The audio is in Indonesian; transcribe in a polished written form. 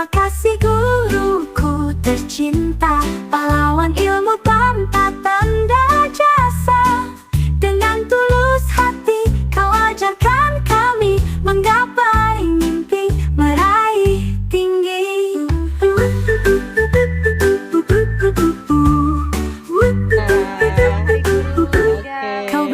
Terima kasih guruku tercinta, pahlawan ilmu tanpa tanda jasa. Dengan tulus hati kau ajarkan kami menggapai mimpi, meraih tinggi. Kau